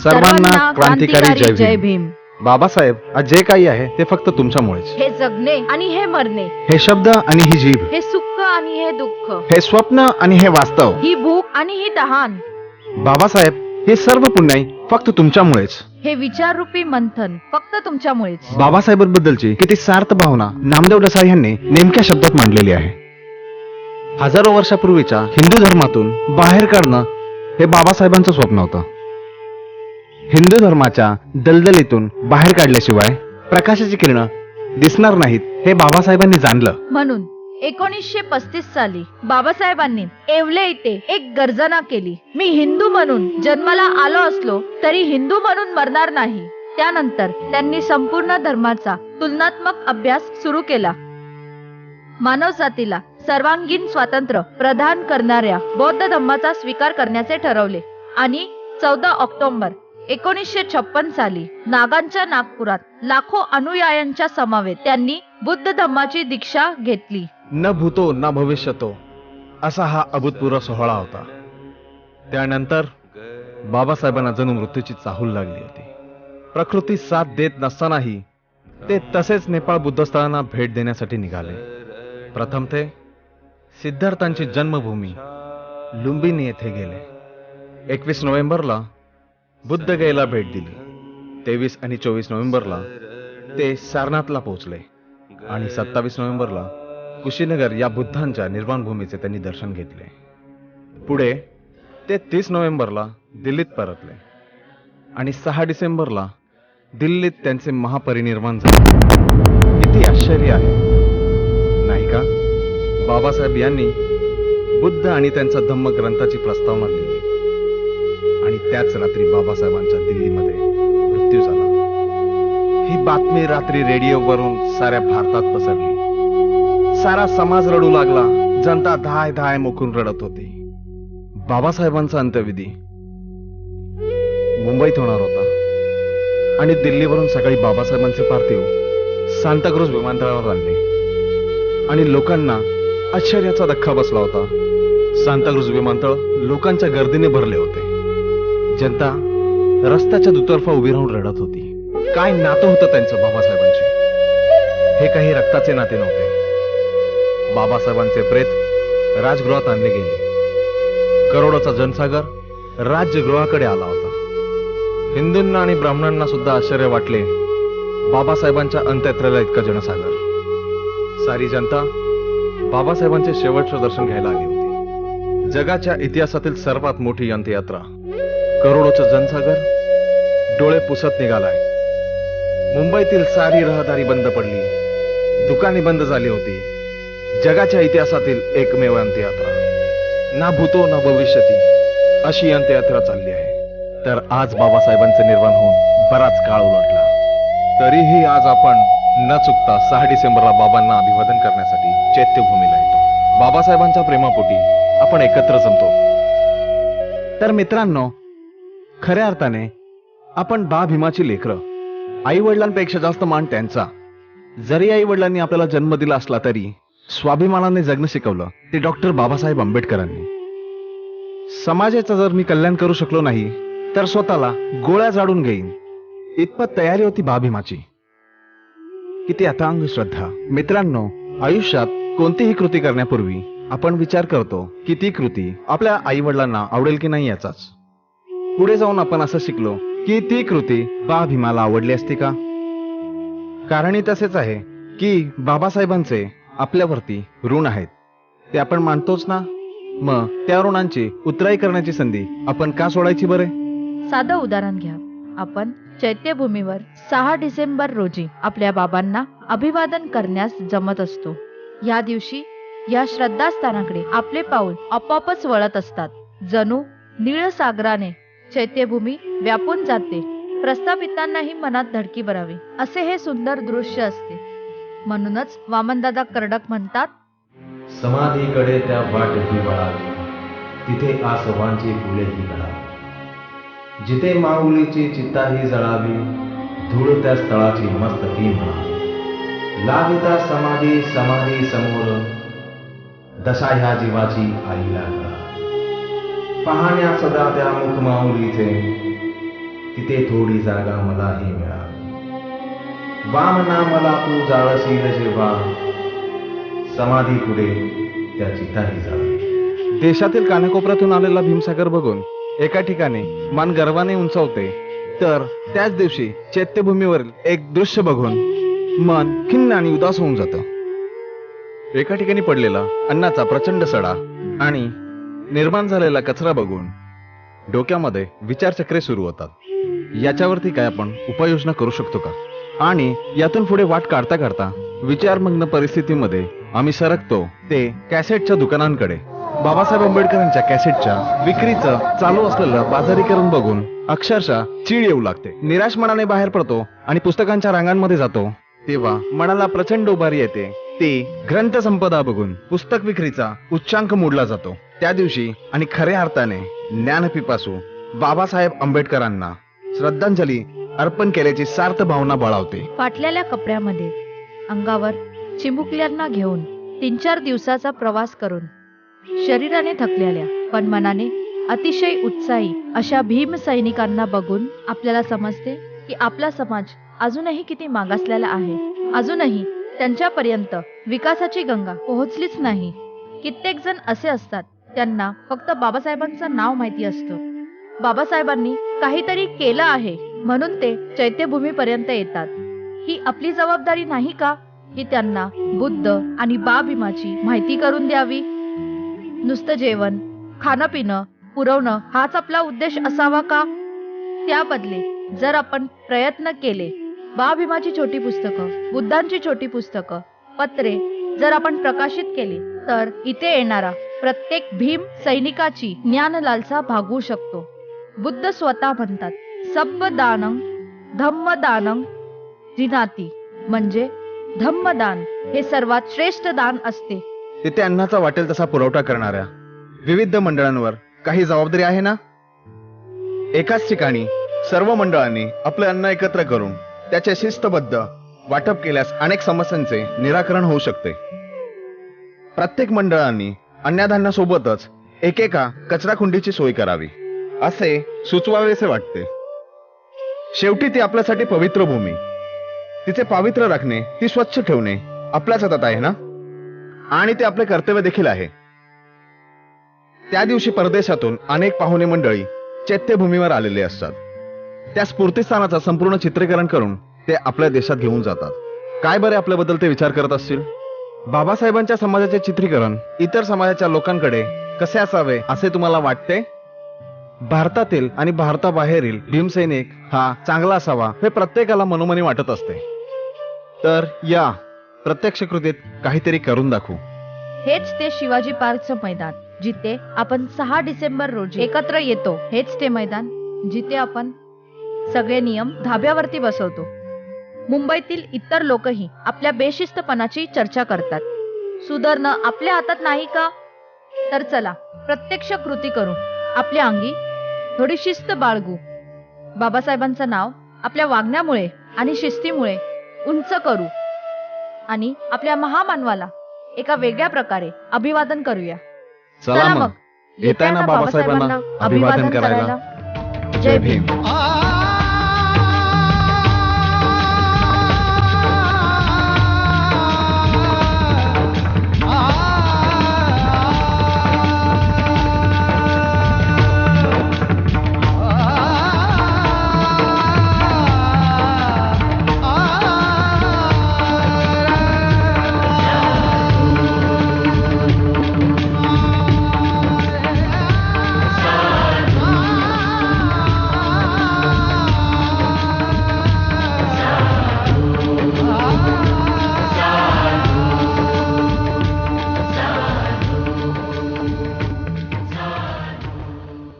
सर्वांना क्रांतिकारी जय भीम. बाबासाहेब, आज जे काही आहे ते फक्त तुमच्यामुळेच. हे जगणे आणि हे मरणे, हे शब्द आणि ही जीभ, हे सुख आणि हे दुःख, हे स्वप्न आणि हे वास्तव, ही भूक आणि ही तहान, बाबासाहेब, हे सर्व पुण्याई फक्त तुमच्यामुळेच. हे विचाररूपी मंथन फक्त तुमच्यामुळेच. बाबासाहेबांबद्दलची किती सार्थ भावना नामदेव देसाई यांनी नेमक्या शब्दात मांडलेली आहे. हजारो वर्षापूर्वीच्या हिंदू धर्मातून बाहेर काढणं हे बाबासाहेबांचं स्वप्न होतं. हिंदू धर्माच्या दलदलीतून बाहेर काढल्याशिवाय प्रकाशाची किरणं दिसणार नाहीत हे बाबासाहेबांनी जाणलं. म्हणून 1935 साली बाबासाहेबांनी येवले इथे एक गर्जना केली. मी हिंदू म्हणून जन्माला आलो असलो तरी हिंदू म्हणून मरणार नाही. त्यानंतर त्यांनी संपूर्ण धर्माचा तुलनात्मक अभ्यास सुरू केला. मानवजातीला सर्वांगीण स्वातंत्र्य प्रदान करणाऱ्या बौद्ध धम्माचा स्वीकार करण्याचे ठरवले आणि 14 ऑक्टोबर 1956 साली नागांच्या नागपुरात लाखो अनुयायांच्या समवेत त्यांनी बुद्ध धम्माची दीक्षा घेतली. न भूतो न भविष्यतो असा हा अभूतपूर्व सोहळा होता. त्यानंतर बाबासाहेबांना जणू मृत्यूची चाहूल लागली होती. प्रकृती साथ देत नसतानाही ते तसेच नेपाळ बुद्धस्थळांना भेट देण्यासाठी निघाले. प्रथम ते सिद्धार्थांची जन्मभूमी लुंबिनी येथे गेले. 21 नोव्हेंबरला बुद्धगयेला भेट दिली. 23 आणि 24 नोव्हेंबरला ते सारनाथला पोहोचले आणि 27 नोव्हेंबरला कुशीनगर या बुद्धांच्या निर्वाणभूमीचे त्यांनी दर्शन घेतले. पुढे ते 30 नोव्हेंबरला दिल्लीत परतले आणि 6 डिसेंबरला दिल्लीत त्यांचे महापरिनिर्वाण झाले. किती आश्चर्य आहे नाही का? बाबासाहेब यांनी बुद्ध आणि त्यांचा धम्म ग्रंथाची प्रस्तावना लिहिली आणि त्याच रात्री बाबासाहेबांच्या दिल्लीमध्ये मृत्यू झाला. ही बातमी रात्री रेडिओवरून साऱ्या भारतात पसरली. सारा समाज रडू लागला. जनता धाय धाय मोकून रडत होती. बाबासाहेबांचा अंत्यविधी मुंबईत होणार होता आणि दिल्लीवरून सकाळी बाबासाहेबांचे पार्थिव सांताक्रूज विमानतळावर आणले आणि लोकांना आश्चर्याचा धक्का बसला होता. सांताक्रूज विमानतळ लोकांच्या गर्दीने भरले होते. जनता रस्त्याच्या दुतर्फा उभी राहून रडत होती. काय नातं होतं त्यांचं बाबासाहेबांशी. हे काही रक्ताचे नाते नव्हते. बाबासाहेबांचे प्रेत राजगृहात आणले गेले. करोडोचा जनसागर राजगृहाकडे आला होता. हिंदूंना आणि ब्राह्मणांना सुद्धा आश्चर्य वाटले. बाबासाहेबांच्या अंत्ययात्रेला इतका जनसागर. सारी जनता बाबासाहेबांचे शेवटचे दर्शन घ्यायला आली होती. जगाच्या इतिहासातील सर्वात मोठी अंत्ययात्रा. करोडोचा जनसागर डोळे पुसत निघालाय. मुंबईतील सारी रहदारी बंद पडली. दुकाने बंद झाली होती. जगाच्या इतिहासातील एकमेव अंत्ययात्रा. ना भूतो ना भविष्यती अशी अंत्ययात्रा चालली आहे. तर आज बाबासाहेबांचे निर्वाण होऊन बराच काळ उलटला. तरीही आज आपण न चुकता 6 डिसेंबरला बाबांना अभिवादन करण्यासाठी चैत्यभूमीला येतो. बाबासाहेबांच्या प्रेमापोटी आपण एकत्र जमतो. तर मित्रांनो, खऱ्या अर्थाने आपण बा भीमाची लेकरं. आई वडिलांपेक्षा जास्त मान त्यांचा. जरी आई वडिलांनी आपल्याला जन्म दिला असला तरी स्वाभिमानाने जगणं शिकवलं ते डॉक्टर बाबासाहेब आंबेडकरांनी. समाजाचं जर मी कल्याण करू शकलो नाही तर स्वतःला गोळ्या झाडून घेईन इतपत तयारी होती बा भीमाची. किती अथांग श्रद्धा. मित्रांनो, आयुष्यात कोणतीही कृती करण्यापूर्वी आपण विचार करतो की ती कृती आपल्या आई वडिलांना आवडेल की नाही याचाच. पुढे जाऊन आपण असं शिकलो की ती कृती बा भीमाला आवडली असती का? कारणही तसेच आहे की बाबासाहेबांचे आपल्यावरती ऋण आहेत. ते आपण मानतोच ना. मग त्या ऋणांची उतराई करण्याची संधी आपण का सोडायची बरे? साधं उदाहरण घ्या. आपण चैत्यभूमीवर 6 डिसेंबर रोजी आपल्या बाबांना अभिवादन करण्यास जमत असतो. या दिवशी या श्रद्धास्थानाकडे आपले पाऊल आपोआपच वळत असतात. जणू निळ सागराने चैत्यभूमी व्यापून जाते. प्रस्थापितांनाही मनात धडकी भरावी असे हे सुंदर दृश्य असते. म्हणूनच वामनदादा कर्डक म्हणतात, समाधीकडे त्या वाटेची वळावी, तिथे आसवांची फुलेही गळावी. जिथे माऊलीची चिताही जळावी, धूळ त्या स्थळाची मस्तकी म्हणावी. लाविता समाधी समाधी समोर, दशा ह्या जीवाची आईला कळावी. पाहण्या सदा त्या मुख माऊलीचे, तिथे थोडी जागा मलाही मिळावी. वामना मला तू जाळशील जेव्हा, समाधी पुढे त्या चिताही जाळावी. देशातील कानाकोपऱ्यातून आलेला भीमसागर बघून एका ठिकाणी मान गर्वाने उंचावते, तर त्याच दिवशी चैत्यभूमीवरील एक दृश्य बघून मन खिन्न आणि उदास होऊन जातं. एका ठिकाणी पडलेला अन्नाचा प्रचंड सडा आणि निर्माण झालेला कचरा बघून डोक्यामध्ये विचारचक्रे सुरू होतात. याच्यावरती काय आपण उपाययोजना करू शकतो का? आणि यातून पुढे वाट काढता काढता विचारमग्न परिस्थितीमध्ये आम्ही सरकतो ते कॅसेटच्या दुकानांकडे. बाबासाहेब आंबेडकरांच्या कॅसेटच्या विक्रीचं चालू असलेलं बाजारीकरण बघून अक्षरशः चीड येऊ लागते. निराश मनाने बाहेर पडतो आणि पुस्तकांच्या रांगांमध्ये जातो, तेव्हा मनाला प्रचंड उभारी येते. ती ग्रंथ संपदा बघून पुस्तक विक्रीचा उच्चांक मोडला जातो. त्या दिवशी आणि खऱ्या अर्थाने ज्ञानपिपासू बाबासाहेब आंबेडकरांना श्रद्धांजली अर्पण केल्याची सार्थ भावना बळावते. फाटलेल्या कपड्यामध्ये अंगावर चिमुकल्यांना घेऊन 3-4 दिवसाचा प्रवास करून शरीराने थकलेल्या पण मनाने अतिशय उत्साही अशा भीम सैनिकांना बघून आपल्याला समजते की आपला समाज अजूनही किती मागासलेला आहे. अजूनही त्यांच्यापर्यंत विकासाची गंगा पोहोचलीच नाही. कित्येक जण असे असतात, त्यांना फक्त बाबासाहेबांचं नाव माहिती असतं. बाबासाहेबांनी काहीतरी केलं आहे म्हणून ते चैत्यभूमीपर्यंत येतात. ही आपली जबाबदारी नाही का की त्यांना बुद्ध आणि भीमाची माहिती करून द्यावी? नुसतं जेवण, खाणं पिणं पुरवणं हाच आपला उद्देश असावा का? त्या बदले जर आपण प्रयत्न केले, भीमाची छोटी पुस्तकं, बुद्धांची छोटी पुस्तकं, पत्रे जर आपण प्रकाशित केली, तर इथे येणारा प्रत्येक भीम सैनिकाची ज्ञान लालसा भागवू शकतो. बुद्ध स्वतः म्हणतात, सब्ब दानं धम्मदानं जिनाती, म्हणजे धम्मदान हे सर्वात श्रेष्ठ दान असते. तिथे अन्नाचा वाटेल तसा पुरवठा करणाऱ्या विविध मंडळांवर काही जबाबदारी आहे ना? एकाच ठिकाणी सर्व मंडळांनी आपले अन्न एकत्र करून त्याचे शिस्तबद्ध वाटप केल्यास अनेक समस्यांचे निराकरण होऊ शकते. प्रत्येक मंडळांनी अन्नधान्यासोबतच एकेका कचराकुंडीची सोय करावी असे सुचवावेसे वाटते. शेवटी ती आपल्यासाठी पवित्र भूमी, तिचे पावित्र्य राखणे, ती स्वच्छ ठेवणे आपल्याच हातात आहे ना? आणि ते आपले कर्तव्य देखील आहे. त्या दिवशी परदेशातून अनेक पाहुणे मंडळी चैत्यभूमीवर आलेले असतात. त्या स्फूर्तिस्थानाचं संपूर्ण चित्रीकरण करून ते आपल्या देशात घेऊन जातात. काय बरे आपल्याबद्दल ते विचार करत असतील? बाबासाहेबांच्या समाजाचे चित्रीकरण इतर समाजाच्या लोकांकडे कसे असावे असे तुम्हाला वाटते? भारतातील आणि भारताबाहेरील भीमसैनिक हा चांगला असावा हे प्रत्येकाला मनोमनी वाटत असते. तर या प्रत्यक्ष कृतीत काहीतरी करून दाखवू. हेच ते शिवाजी पार्कचं मैदान जिथे आपण 6 डिसेंबर रोजी एकत्र येतो. हेच ते मैदान जिथे आपण सगळे नियम धाब्यावरती बसवतो. मुंबईतील इतर लोकही आपल्या बेशिस्तपणाची चर्चा करतात. सुधारणं आपल्या हातात नाही का? तर चला प्रत्यक्ष कृती करू. आपल्या अंगी थोडी शिस्त बाळगू. बाबासाहेबांचं नाव आपल्या वागण्यामुळे आणि शिस्तीमुळे उंच करू आणि आपल्या महामानवाला एका वेगळ्या प्रकारे अभिवादन करूया. चला मग येताना बाबासाहेबांना अभिवादन करायला. जय भीम.